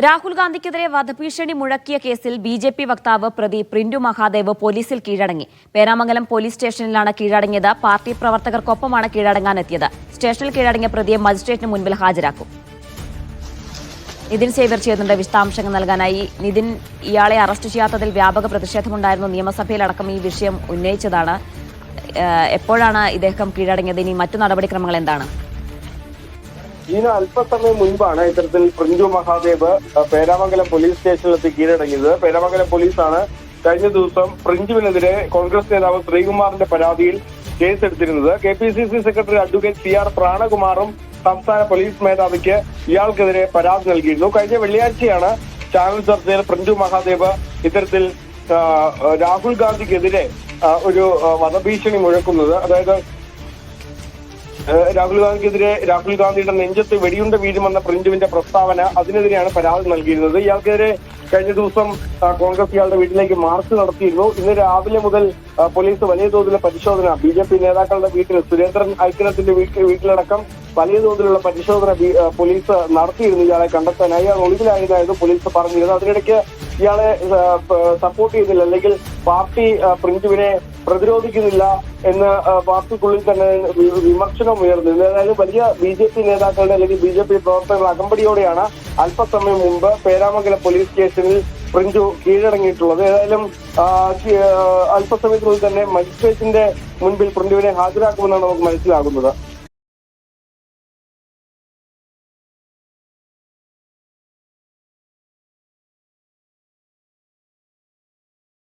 രാഹുൽ ഗാന്ധിക്കെതിരെ വധഭീഷണി മുഴക്കിയ കേസിൽ ബി.ജെ.പി വക്താവ് പ്രതി പ്രിന്റു മഹാദേവ് പോലീസിൽ കീഴടങ്ങി. പേരാമംഗലം പോലീസ് സ്റ്റേഷനിലാണ് കീഴടങ്ങിയത്. പാർട്ടി പ്രവർത്തകർക്കൊപ്പമാണ് കീഴടങ്ങാനെത്തിയത്. സ്റ്റേഷനിൽ കീഴടങ്ങിയ പ്രതിയെ മജിസ്ട്രേറ്റിന് മുൻപിൽ ഹാജരാക്കും. നിതിൻ സേവ്യർ ചെയ്യുന്നുണ്ട് വിശദാംശങ്ങൾ നൽകാനായി. നിതിൻ, ഇയാളെ അറസ്റ്റ് ചെയ്യാത്തതിൽ വ്യാപക പ്രതിഷേധമുണ്ടായിരുന്നു. നിയമസഭയിലടക്കം ഈ വിഷയം ഉന്നയിച്ചതാണ്. എപ്പോഴാണ് ഇദ്ദേഹം കീഴടങ്ങിയത്? ഇനി മറ്റു നടപടിക്രമങ്ങൾ എന്താണ്? ഇതിന് അല്പസമയം മുൻപാണ് ഇത്തരത്തിൽ പ്രിന്റു മഹാദേവ് പേരാമംഗലം പോലീസ് സ്റ്റേഷനിലെത്തി കീഴടങ്ങിയത്. പേരാമംഗലം പോലീസാണ് കഴിഞ്ഞ ദിവസം പ്രിന്റുവിനെതിരെ കോൺഗ്രസ് നേതാവ് ശ്രീകുമാറിന്റെ പരാതിയിൽ കേസെടുത്തിരുന്നത്. KPCC സെക്രട്ടറി അഡ്വക്കേറ്റ് CR പ്രാണകുമാറും സംസ്ഥാന പോലീസ് മേധാവിക്ക് ഇയാൾക്കെതിരെ പരാതി നൽകിയിരുന്നു. കഴിഞ്ഞ വെള്ളിയാഴ്ചയാണ് ചാനൽ ചർച്ചയിൽ പ്രിന്റു മഹാദേവ് ഇത്തരത്തിൽ രാഹുൽ ഗാന്ധിക്കെതിരെ ഒരു വധഭീഷണി മുഴക്കുന്നത്. അതായത് രാഹുൽ ഗാന്ധിയുടെ നെഞ്ചത്ത് വെടിയുണ്ട വീഴുമെന്ന പ്രിന്റുവിന്റെ പ്രസ്താവന, അതിനെതിരെയാണ് പരാതി നൽകിയിരുന്നത്. ഇയാൾക്കെതിരെ കഴിഞ്ഞ ദിവസം കോൺഗ്രസ് ഇയാളുടെ വീട്ടിലേക്ക് മാർച്ച് നടത്തിയിരുന്നു. ഇന്ന് രാവിലെ മുതൽ പോലീസ് വലിയ തോതിലുള്ള പരിശോധന BJP നേതാക്കളുടെ വീട്ടിൽ, സുരേന്ദ്രൻ ഐക്യനത്തിന്റെ വീട്ടിലടക്കം വലിയ തോതിലുള്ള പരിശോധന പോലീസ് നടത്തിയിരുന്നു ഇയാളെ കണ്ടെത്താനായി. അത് ഒളിവിലായതായിരുന്നു പോലീസ് പറഞ്ഞിരുന്നത്. അതിനിടയ്ക്ക് ഇയാളെ സപ്പോർട്ട് ചെയ്യുന്നില്ല, അല്ലെങ്കിൽ പാർട്ടി പ്രിന്റുവിനെ പ്രതിരോധിക്കുന്നില്ല എന്ന് പാർട്ടിക്കുള്ളിൽ തന്നെ വിമർശനം ഉയർന്നിരുന്നു. ഏതായാലും വലിയ BJP നേതാക്കളുടെ അല്ലെങ്കിൽ BJP പ്രവർത്തകരുടെ അകമ്പടിയോടെയാണ് അല്പസമയം മുമ്പ് പേരാമംഗലം പോലീസ് സ്റ്റേഷനിൽ പ്രിന്റു കീഴടങ്ങിയിട്ടുള്ളത്. ഏതായാലും അല്പസമയത്തിനുള്ളിൽ തന്നെ മജിസ്ട്രേറ്റിന്റെ മുൻപിൽ പ്രിന്റുവിനെ ഹാജരാക്കുമെന്നാണ് നമുക്ക് മനസ്സിലാകുന്നത്.